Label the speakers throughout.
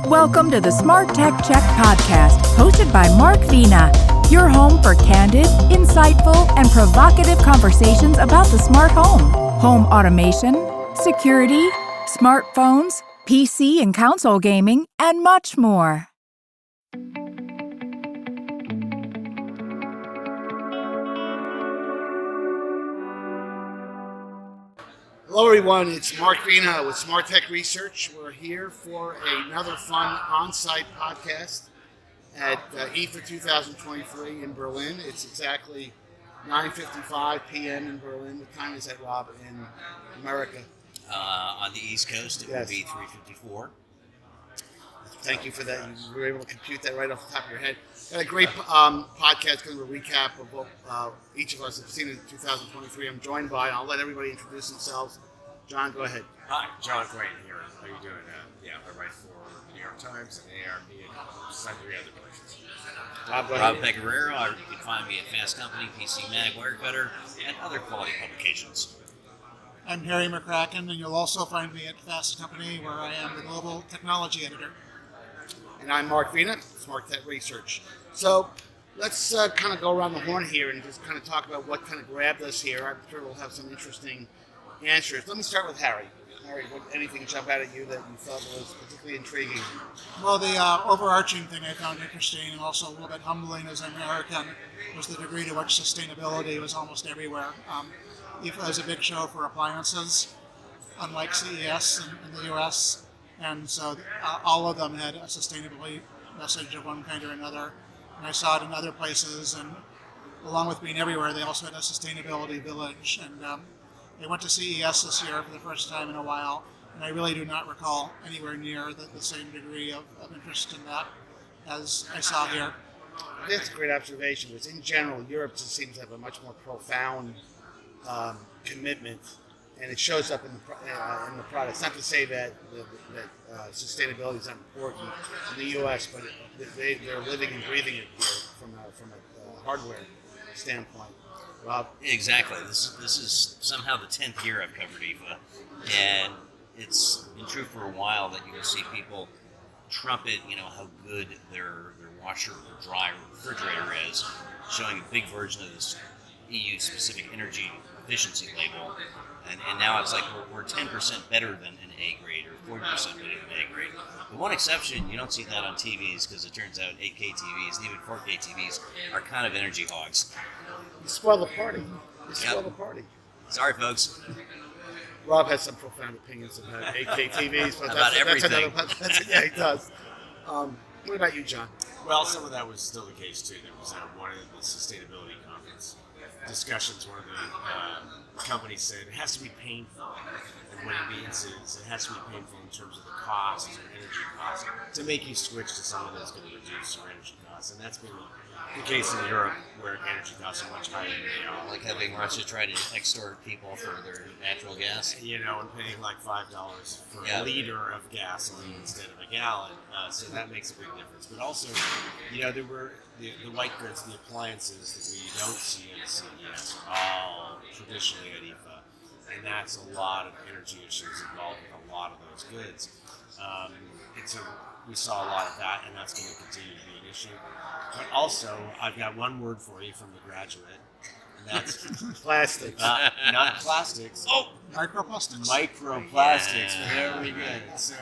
Speaker 1: Welcome to the SmartTechCheck podcast, hosted by Mark Vina, your home for candid, insightful, and provocative conversations about the smart home automation, security, smartphones, PC and console gaming, and much more.
Speaker 2: Hello everyone, it's Mark Vina with Smart Tech Research. We're here for another fun on-site podcast at IFA 2023 in Berlin. It's exactly 9:55 p.m. in Berlin. What time is that, Rob, in America?
Speaker 3: On the East Coast, it
Speaker 2: Yes.
Speaker 3: would be 3:54.
Speaker 2: Thank you for that. You were able to compute that right off the top of your head. Got a great podcast, kind of a recap of what each of us have seen in 2023. I'm joined by, I'll let everybody introduce themselves. John, go ahead.
Speaker 4: Hi, John Quain here. How are you doing? I write for New York Times and ARP and sundry other places.
Speaker 3: Rob Pegoraro, you can find me at Fast Company, PC Mag, Wirecutter, and other quality publications.
Speaker 5: I'm Harry McCracken, and you'll also find me at Fast Company, where I am the Global Technology Editor.
Speaker 2: And I'm Mark Vina, Smart Tech Research. So let's kind of go around the horn here and just kind of talk about what kind of grabbed us here. I'm sure we'll have some interesting answers. Let me start with Harry. Harry, anything jump out at you that you thought was particularly intriguing?
Speaker 5: Well, the overarching thing I found interesting and also a little bit humbling as an American was the degree to which sustainability was almost everywhere. IFA is a big show for appliances, unlike CES in the US, and so all of them had a sustainability message of one kind or another. And I saw it in other places, and along with being everywhere, they also had a sustainability village. And I went to CES this year for the first time in a while, and I really do not recall anywhere near the same degree of interest in that as I saw here.
Speaker 2: That's a great observation, because in general, Europe just seems to have a much more profound commitment, and it shows up in the products. Not to say that sustainability is not important in the U.S., but they're living and breathing it here from a hardware standpoint. Rob?
Speaker 3: Exactly. This is somehow the 10th year I've covered IFA, and it's been true for a while that you will see people trumpet, how good their washer or dryer or refrigerator is, showing a big version of this EU-specific energy efficiency label, and now it's like we're 10% better than an A grade or 40% better than an A grade. The one exception, you don't see that on TVs because it turns out 8K TVs and even 4K TVs are kind of energy hogs.
Speaker 2: You spoil the party. Spoil the party.
Speaker 3: Sorry, folks.
Speaker 2: Rob has some profound opinions about 8K TVs, but
Speaker 3: About everything.
Speaker 2: Yeah, he does. What about you, John?
Speaker 4: Well, some of that was still the case too. There was one of the sustainability conference discussions. One of the companies said it has to be painful, and what it means is it has to be painful in terms of the cost, or energy cost, to make you switch to something that's going to reduce your energy costs, and that's been the case in Europe, where energy costs are much higher than they are.
Speaker 3: Like having Russia try to extort people for their natural gas.
Speaker 4: And paying like $5 for a liter of gasoline instead of a gallon. So that makes a big difference. But also, there were the white goods, the appliances that we don't see at CES, all traditionally at IFA. And that's a lot of energy issues involved with a lot of those goods. We saw a lot of that, and that's going to continue to be an issue. But also, I've got one word for you from The Graduate, and that's
Speaker 2: plastics.
Speaker 4: Not plastics.
Speaker 5: Oh, microplastics.
Speaker 4: Microplastics. Yeah. Very good. So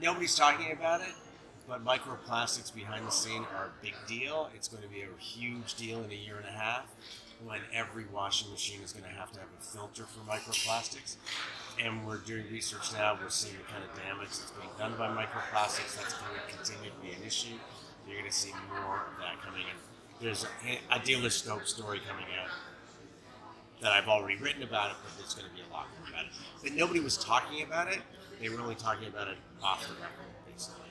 Speaker 4: nobody's talking about it, but microplastics behind the scene are a big deal. It's going to be a huge deal in a year and a half, when every washing machine is going to have a filter for microplastics. And we're doing research now. We're seeing the kind of damage that's being done by microplastics. That's going to continue to be an issue. You're going to see more of that coming in. There's a dealer scope story coming out that I've already written about it, but there's going to be a lot more about it. But nobody was talking about it. They were only talking about it off the record, basically.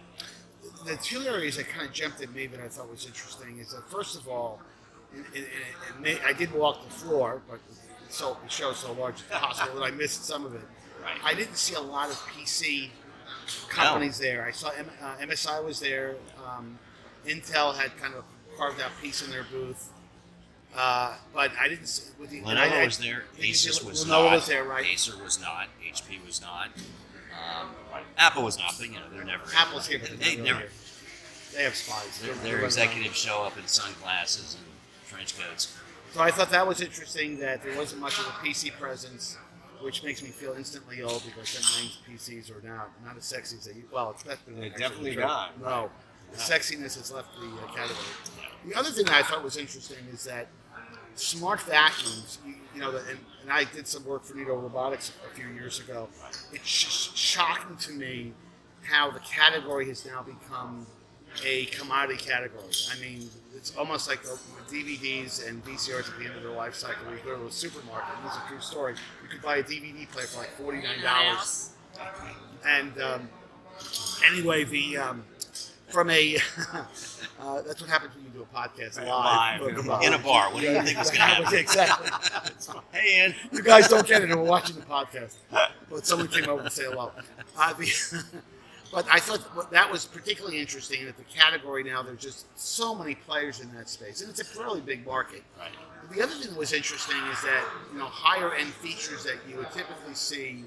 Speaker 2: The two areas that kind of jumped at me that I thought was interesting is that, first of all, I did walk the floor, but the show is so large it's possible that I missed some of it.
Speaker 3: Right.
Speaker 2: I didn't see a lot of PC companies there. I saw MSI was there. Intel had kind of carved out piece in their booth. But I didn't see...
Speaker 3: Lenovo was there. Asus was
Speaker 2: Lenovo
Speaker 3: not.
Speaker 2: was there, right?
Speaker 3: Acer was not. HP was not. Apple was not, but they're never.
Speaker 2: Apple's here, but
Speaker 3: They
Speaker 2: they're
Speaker 3: never.
Speaker 2: here. They have spies.
Speaker 3: Their executives show up in sunglasses and trench coats.
Speaker 2: So I thought that was interesting that there wasn't much of a PC presence, which makes me feel instantly old because that name's PCs are now not as sexy as they. Well, that's been
Speaker 4: They're
Speaker 2: actually
Speaker 4: definitely
Speaker 2: true.
Speaker 4: not.
Speaker 2: No, the sexiness has left the category. The other thing that I thought was interesting is that smart vacuums, and I did some work for Nito Robotics a few years ago. It's just shocking to me how the category has now become a commodity category. I mean, it's almost like the DVDs and VCRs at the end of their life cycle. You go to a supermarket, and this is a true story. You could buy a DVD player for like $49. And anyway, from a that's what happens when you do a podcast live
Speaker 4: in
Speaker 3: a bar. What do you think was going to happen?
Speaker 2: Exactly.
Speaker 3: Hey, Ian.
Speaker 2: You guys don't get it. We're watching the podcast, but someone came over to say hello. But I thought that was particularly interesting that the category now, there's just so many players in that space, and it's a really big market.
Speaker 3: Right.
Speaker 2: The other thing that was interesting is that higher end features that you would typically see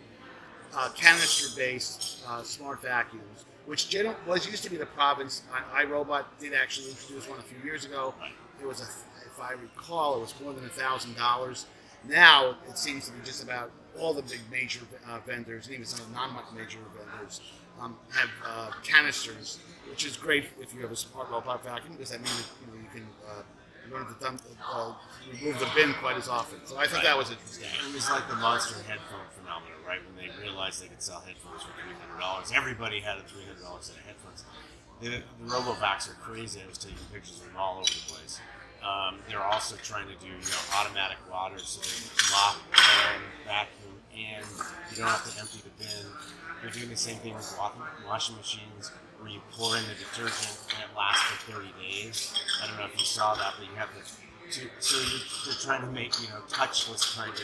Speaker 2: canister-based smart vacuums, which used to be the province. iRobot did actually introduce one a few years ago. It was if I recall, it was more than $1,000. Now it seems to be just about all the big major vendors, and even some of the non-major vendors, have canisters, which is great if you have a smart robot vacuum, because that means you can you don't have to remove the bin quite as often. So I think that was interesting.
Speaker 4: It was like the monster headphone phenomenon, right? When they realized they could sell headphones for $300, everybody had a $300 set of headphones. The RoboVacs are crazy. I was taking pictures of them all over the place. They're also trying to do automatic water, so they mop and vacuum, and you don't have to empty the bin. They're doing the same thing with washing machines, where you pour in the detergent and it lasts for 30 days. I don't know if you saw that, but you have so they're trying to make touchless kind of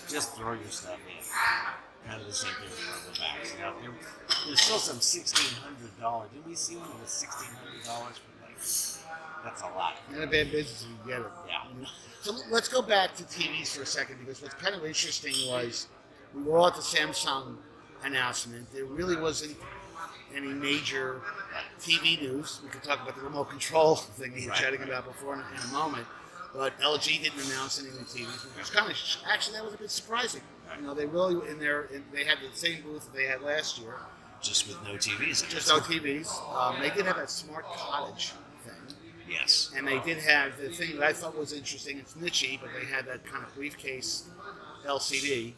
Speaker 4: just throw your stuff in. Kind of the same thing with RoboVacs. There's still some $1,600. Didn't we see one that was $1,600 for that's a lot.
Speaker 2: In a bad business, you get it.
Speaker 4: Yeah.
Speaker 2: So let's go back to TVs for a second, because what's kind of interesting was we were all at the Samsung announcement. There really wasn't any major TV news. We could talk about the remote control thing we were chatting about before in a moment. But LG didn't announce any new TVs, which was kind of actually that was a bit surprising. They really they had the same booth that they had last year,
Speaker 3: just with no TVs.
Speaker 2: Just no TVs. They did have that smart cottage thing.
Speaker 3: Yes.
Speaker 2: And they did have the thing that I thought was interesting. It's niche-y, but they had that kind of briefcase LCD.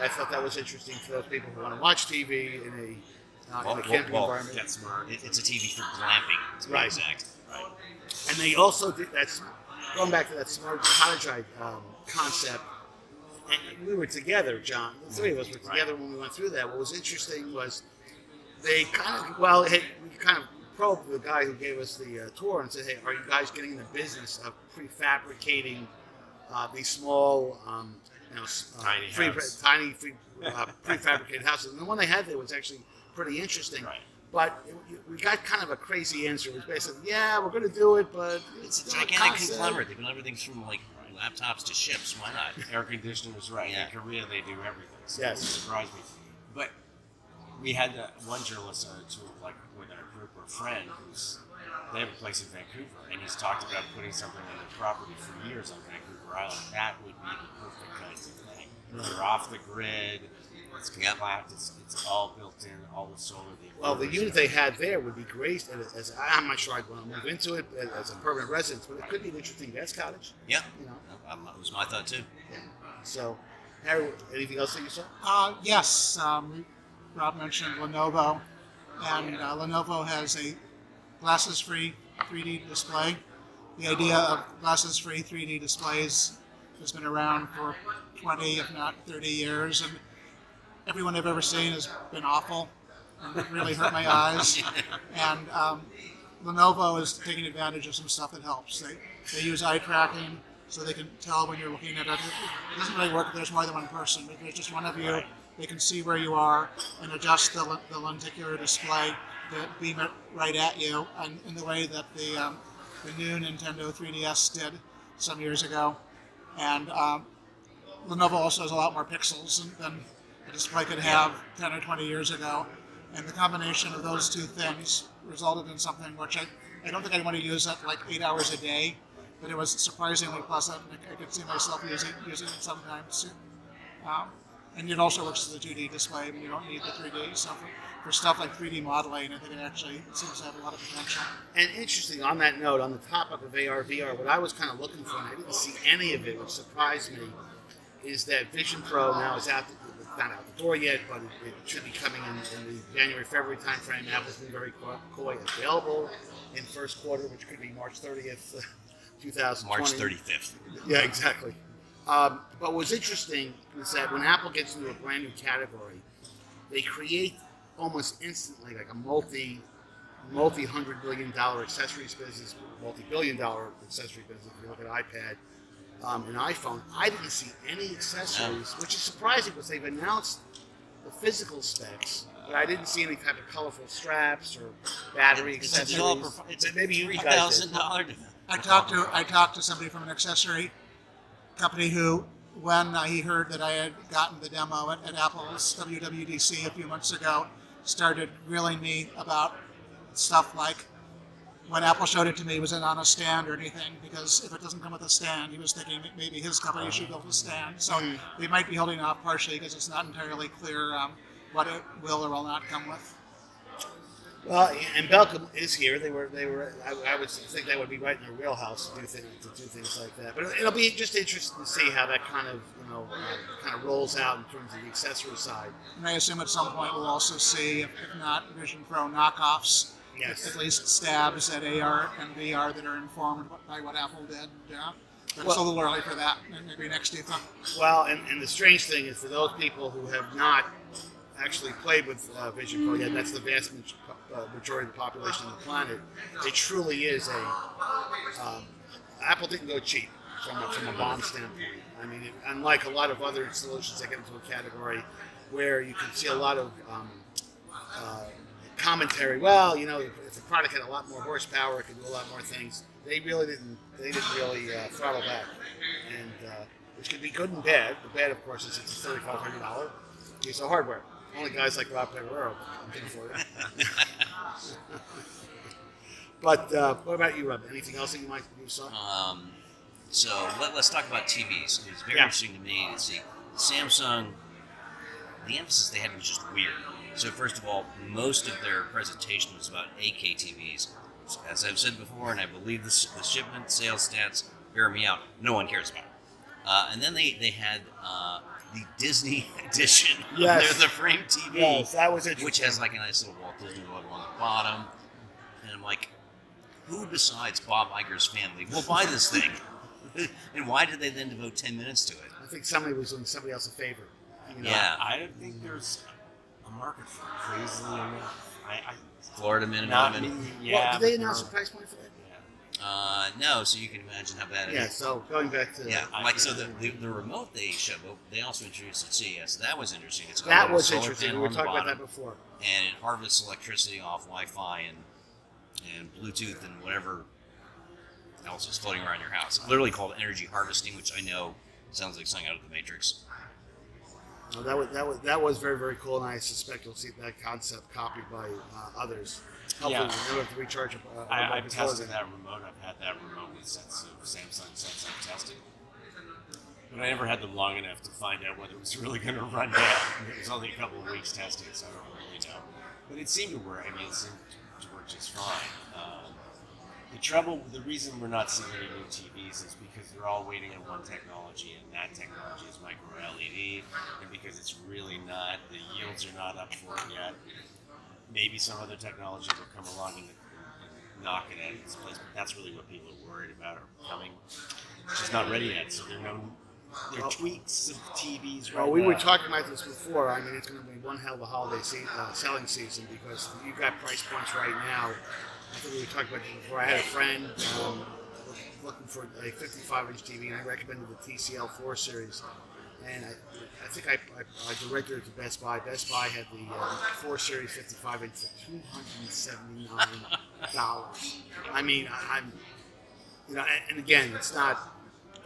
Speaker 2: I thought that was interesting for those people who want to watch TV in a camping environment.
Speaker 4: That's smart.
Speaker 3: It's a TV for glamping, to be exact. Right.
Speaker 2: And they also did going back to that smart cottage concept. And we were together, John. The three of us were together when we went through that. What was interesting was they we kind of probed the guy who gave us the tour and said, "Hey, are you guys getting in the business of prefabricating these small,
Speaker 4: tiny
Speaker 2: prefabricated houses?" And the one they had there was actually pretty interesting.
Speaker 4: Right.
Speaker 2: But we got kind of a crazy answer. It was basically, "Yeah, we're going to do it, but
Speaker 3: it's a gigantic conglomerate. They build everything from laptops to ships. Why not?"
Speaker 4: Air conditioners, right?
Speaker 3: Yeah.
Speaker 4: In Korea, they do everything. So
Speaker 2: Yes.
Speaker 4: It surprised me. But we had one journalist on a tour, with our group or friend, they have a place in Vancouver, and he's talked about putting something on the property for years on Vancouver Island. That would be the perfect kind of thing. You're off the grid. It's compact. It's all built in. All the solar.
Speaker 2: Well, the unit they had there would be great. I'm not sure I'd want to move into it as a permanent residence, but it could be an interesting guest cottage.
Speaker 3: Yeah. That was my thought too.
Speaker 2: Yeah. So, Harry, anything else that you saw?
Speaker 5: Yes. Rob mentioned Lenovo, and Lenovo has a glasses-free 3D display. The idea of glasses-free 3D displays has been around for 20, if not 30 years, and everyone I've ever seen has been awful. It really hurt my eyes. And Lenovo is taking advantage of some stuff that helps. They use eye tracking, so they can tell when you're looking at it. It doesn't really work if there's more than one person. If there's just one of you, they can see where you are and adjust the lenticular display to beam it right at you, and in the way that the new Nintendo 3DS did some years ago. And Lenovo also has a lot more pixels than a display could have 10 or 20 years ago. And the combination of those two things resulted in something which I don't think I'd want to use it like 8 hours a day, but it was surprisingly pleasant, and I could see myself using it sometimes soon. And it also works as a 2D display. I mean, you don't need the 3D. So for stuff like 3D modeling, I think it actually seems to have a lot of potential.
Speaker 2: And interesting, on that note, on the topic of AR, VR, what I was kind of looking for, and I didn't see any of it, which surprised me, is that Vision Pro now is out. It's not out the door yet, but it should be coming in the January, February timeframe. Apple's been very coy, available in first quarter, which could be March 30th, 2020.
Speaker 3: March 35th.
Speaker 2: Yeah, exactly. But what's interesting is that when Apple gets into a brand new category, they create almost instantly like a multi-$100 billion accessories business, multi-billion-dollar accessory business. If you look at iPad and iPhone, I didn't see any accessories, which is surprising because they've announced the physical specs, but I didn't see any type of colorful straps or battery accessories.
Speaker 3: It's
Speaker 2: maybe you guys did.
Speaker 3: $3,000.
Speaker 5: I talked to somebody from an accessory company who, when he heard that I had gotten the demo at Apple's WWDC a few months ago, started grilling me about stuff like when Apple showed it to me, was it on a stand or anything? Because if it doesn't come with a stand, he was thinking maybe his company should build a stand. So they might be holding off partially because it's not entirely clear what it will or will not come with.
Speaker 2: Well, and Belkin is here. They were. I would think that would be right in their wheelhouse to do things like that. But it'll be just interesting to see how that kind of rolls out in terms of the accessory side.
Speaker 5: And I assume at some point we'll also see, if not Vision Pro knockoffs,
Speaker 2: Yes.
Speaker 5: at least stabs at AR and VR that are informed by what Apple did. But it's a little early for that. Maybe next IFA.
Speaker 2: Well, and the strange thing is for those people who have not actually played with Vision Pro yet, that's the vast majority of the population of the planet. It truly is Apple didn't go cheap from a BOM standpoint. I mean, unlike a lot of other solutions that get into a category where you can see a lot of commentary. Well, if the product had a lot more horsepower, it could do a lot more things. They really didn't. They didn't really throttle back, and which could be good and bad. The bad, of course, is it's a $3,500 piece of hardware. Only guys like Rob Pegoraro can afford it. But what about you, Rob? Anything else that you saw?
Speaker 3: So let's talk about TVs. It was very interesting to me to see Samsung. The emphasis they had was just weird. So first of all, most of their presentation was about 8K TVs. As I've said before, and I believe the shipment sales stats bear me out, no one cares about it. And then they had the Disney edition.
Speaker 2: Yes.
Speaker 3: They're the frame TV.
Speaker 2: Yes, that was interesting.
Speaker 3: Which has like a nice little Walt Disney logo on the bottom. And I'm like, who besides Bob Iger's family will buy this thing? And why did they then devote 10 minutes to it?
Speaker 2: I think somebody was doing somebody else a favor.
Speaker 3: Yeah.
Speaker 4: I don't think there's a market for it, crazily enough.
Speaker 3: Florida minute.
Speaker 2: Yeah. Well, did they announce a price point for that?
Speaker 3: No, so you can imagine how bad it is.
Speaker 2: Yeah, so going back to...
Speaker 3: Yeah, the remote they showed, they also introduced at CES. That was interesting. It's got
Speaker 2: that
Speaker 3: a
Speaker 2: was
Speaker 3: solar
Speaker 2: interesting. We
Speaker 3: panel
Speaker 2: were
Speaker 3: on the
Speaker 2: talking about
Speaker 3: bottom,
Speaker 2: that before.
Speaker 3: and it harvests electricity off Wi-Fi and Bluetooth and whatever else is floating around your house. It's literally called energy harvesting, which I know sounds like something out of the Matrix.
Speaker 2: No, that was very, very cool, and I suspect you'll see that concept copied by others. Hopefully,
Speaker 4: Yeah.
Speaker 2: we never have to recharge
Speaker 4: I've tested that remote. I've had that remote with sets of Samsung sets I've tested. But I never had them long enough to find out whether it was really going to run down. It was only a couple of weeks testing, so I don't really know. But it seemed to work. I mean, it seemed to work just fine. The reason we're not seeing any new TVs is because they're all waiting on one technology, and that technology is micro LED, and because it's really not, the yields are not up for it yet. Maybe some other technology will come along and knock it out of its place, but that's really what people are worried about are coming. It's just not ready yet, so there are tweaks of TVs right now.
Speaker 2: Well, we were talking about this before. I mean, it's going to be one hell of a holiday selling season because you've got price points right now. I think we were talking about this before. I had a friend looking for a 55-inch TV, and I recommended the TCL 4 series. And I think I directed it to Best Buy. Best Buy had the 4 Series 55-inch for $279. I mean, and again, it's not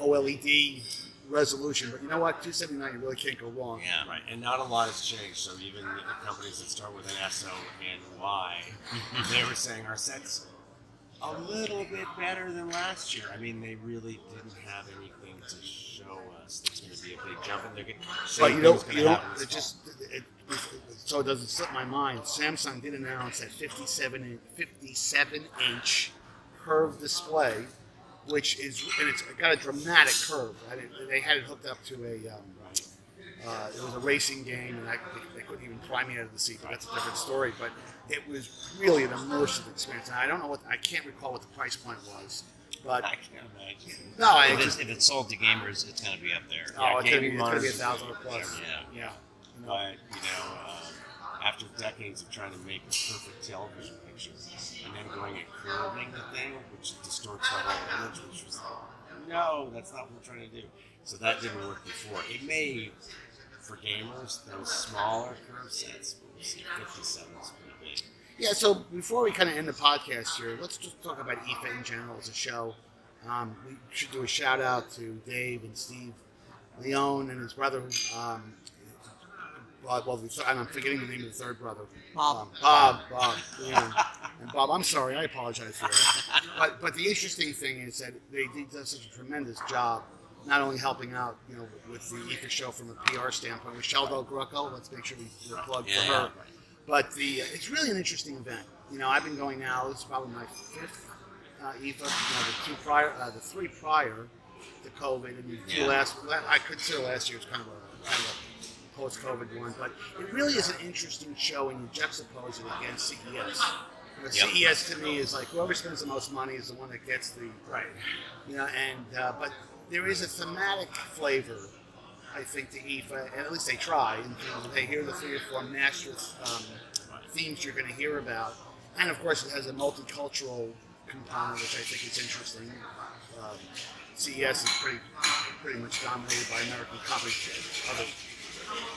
Speaker 2: OLED resolution. But you know what? 279, you really can't go wrong.
Speaker 3: Yeah.
Speaker 4: Right, and not a lot has changed. So even the companies that start with an SO and Y, they were saying our set's a little bit better than last year. I mean, they really didn't have anything to show us that's going to be a big jump, and they're going to.
Speaker 2: But you don't. So it doesn't slip my mind. Samsung did announce that 57-inch curved display, which is, and it's got a dramatic curve. They had it hooked up to a. It was a racing game, and they couldn't even fly me out of the seat. But that's a different story. But it was really an immersive experience. And I don't know I can't recall what the price point was. But
Speaker 4: I can't imagine.
Speaker 2: no,
Speaker 3: If it's sold to gamers, it's going to be up there.
Speaker 2: Oh, it's going to be
Speaker 4: monitors,
Speaker 2: $1,000 plus.
Speaker 3: Yeah.
Speaker 4: But after decades of trying to make a perfect television picture, and then going and curving the thing, which distorts the whole image, which was like, no, that's not what we're trying to do. So that didn't work before. It may, for gamers, those smaller curved sets, but we see 57 is pretty big.
Speaker 2: Yeah, so before we kind of end the podcast here, let's just talk about IFA in general as a show. We should do a shout out to Dave and Steve Leone and his brother. And I'm forgetting the name of the third brother.
Speaker 5: Bob.
Speaker 2: Bob. Yeah. And Bob, I'm sorry, I apologize for that. But the interesting thing is that they did such a tremendous job, not only helping out, with the IFA show from a PR standpoint with Sheldon Greco. Let's make sure we plug for her. But it's really an interesting event. I've been going now. It's probably my fifth IFA. The three prior to COVID, and the two I consider last year was kind of a post-COVID one. But it really is an interesting show, and you juxtapose it against CES. CES to me is like whoever spends the most money is the one that gets the right. But there is a thematic flavor, I think, to IFA, and at least they try. In terms of, hey, here are the 3 or 4 master themes you're going to hear about, and of course it has a multicultural component, which I think is interesting. CES is pretty much dominated by American companies. Other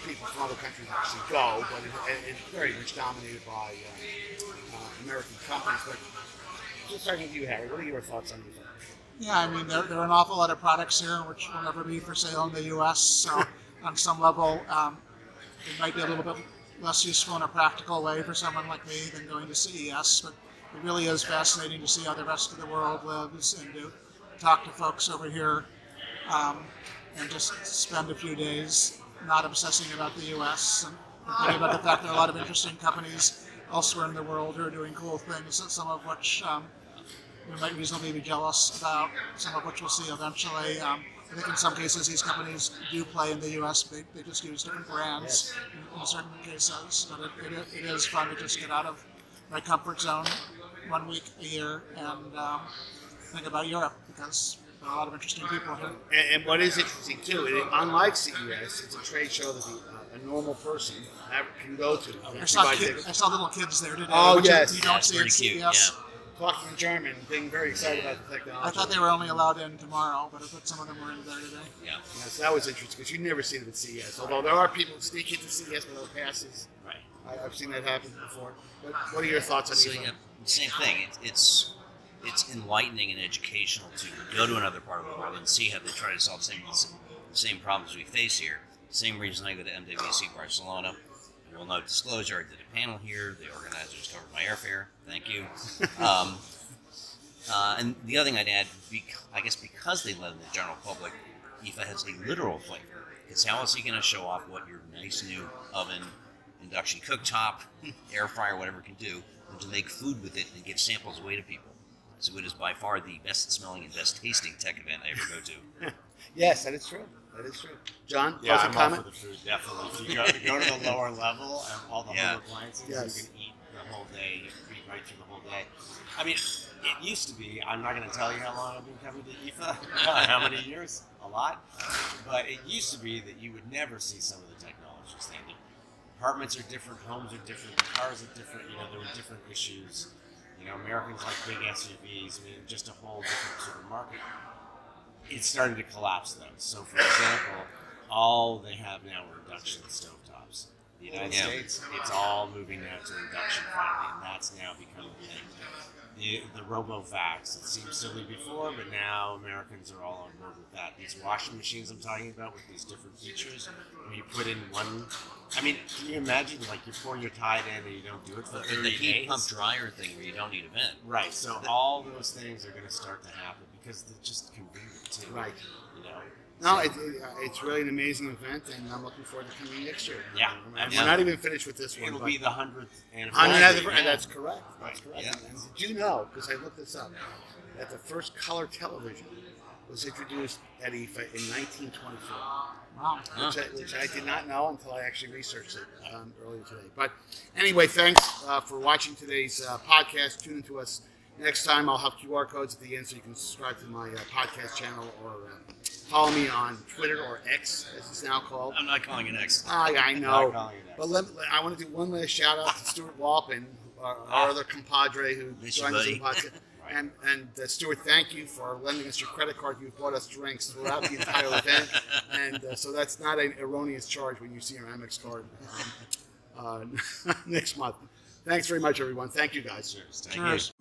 Speaker 2: people from other countries actually go, but it's very much dominated by American companies. But just starting with you, Harry, what are your thoughts on IFA?
Speaker 5: Yeah, I mean, there are an awful lot of products here which will never be for sale in the U.S., so on some level, it might be a little bit less useful in a practical way for someone like me than going to CES, but it really is fascinating to see how the rest of the world lives and to talk to folks over here and just spend a few days not obsessing about the U.S. and thinking about the fact there are a lot of interesting companies elsewhere in the world who are doing cool things, some of which we might reasonably be jealous about, some of which we'll see eventually. I think in some cases these companies do play in the U.S., but they just use different brands in certain cases. But it is fun to just get out of my comfort zone 1 week a year and think about Europe, because there are a lot of interesting people here.
Speaker 2: And what is interesting too, unlike CES, it's a trade show that a normal person can go to.
Speaker 5: I saw little kids there today.
Speaker 2: Oh, yes.
Speaker 5: You don't see at
Speaker 3: pretty cute,
Speaker 5: CES.
Speaker 2: Talking German, being very excited about the technology.
Speaker 5: I thought they were only allowed in tomorrow, but I thought some of them were in there today.
Speaker 3: Yeah.
Speaker 2: So that was interesting because you never see them at CES. Although there are people who sneak into CES without passes.
Speaker 3: Right.
Speaker 2: I've seen that happen before. But what are your thoughts on IFA?
Speaker 3: Same thing. It's enlightening and educational to go to another part of the world and see how they try to solve the same problems we face here. Same reason I go to MWC Barcelona. Well, no disclosure, I did a panel here. The organizers covered my airfare. Thank you. And the other thing I'd add, I guess because they let in the general public, IFA has a literal flavor. Because how else are you going to show off what your nice new oven, induction cooktop, air fryer, whatever can do, and to make food with it and give samples away to people? So it is by far the best smelling and best tasting tech event I ever go to.
Speaker 2: Yes, that is true. That is true. John,
Speaker 4: Yeah,
Speaker 2: closing
Speaker 4: I'm all
Speaker 2: comment?
Speaker 4: for the food, definitely. If you go to the lower level and all the home appliances,
Speaker 2: Yes.
Speaker 4: you can eat the whole day. You can eat right through the whole day. I mean, it used to be, I'm not going to tell you how long I've been coming to IFA, how many years, a lot. But it used to be that you would never see some of the technologies there. The apartments are different, homes are different, cars are different, there were different issues. Americans like big SUVs, just a whole different sort of market. It's starting to collapse though. So for example, all they have now are induction stovetops. The United States, it's all moving now to induction finally, and that's now becoming a thing. the RoboVacs. It seemed silly before, but now Americans are all on board with that. These washing machines I'm talking about with these different features, where you put in one. I mean, can you imagine, like, you're pouring your Tide in and you don't do it for 30
Speaker 3: The heat
Speaker 4: days?
Speaker 3: pump dryer thing where you don't need a vent.
Speaker 4: Right, so all those things are going to start to happen because they're just convenient, too.
Speaker 2: Right.
Speaker 4: You know?
Speaker 2: No, it's really an amazing event, and I'm looking forward to coming next year.
Speaker 4: Yeah.
Speaker 2: We're not even finished with this one.
Speaker 4: It'll
Speaker 2: but
Speaker 4: be the 100th
Speaker 2: 100th
Speaker 4: anniversary.
Speaker 2: and that's correct. That's correct.
Speaker 3: Yeah.
Speaker 2: And did you know, because I looked this up, that the first color television was introduced at IFA in 1924.
Speaker 5: Wow.
Speaker 2: Which I did not know until I actually researched it earlier today. But anyway, thanks for watching today's podcast. Tune into us next time. I'll have QR codes at the end so you can subscribe to my podcast channel or follow me on Twitter or X, as it's now called.
Speaker 3: I'm not calling it X.
Speaker 2: I know.
Speaker 4: Not calling it X.
Speaker 2: But I want to do one last shout out to Stuart Walpin, our other compadre who
Speaker 3: Miss you,
Speaker 2: joined us in the
Speaker 3: buddy.
Speaker 2: podcast. And Stuart, thank you for lending us your credit card. You've bought us drinks throughout the entire event, and so that's not an erroneous charge when you see your Amex card next month. Thanks very much, everyone. Thank you, guys.
Speaker 4: Cheers.
Speaker 5: Cheers.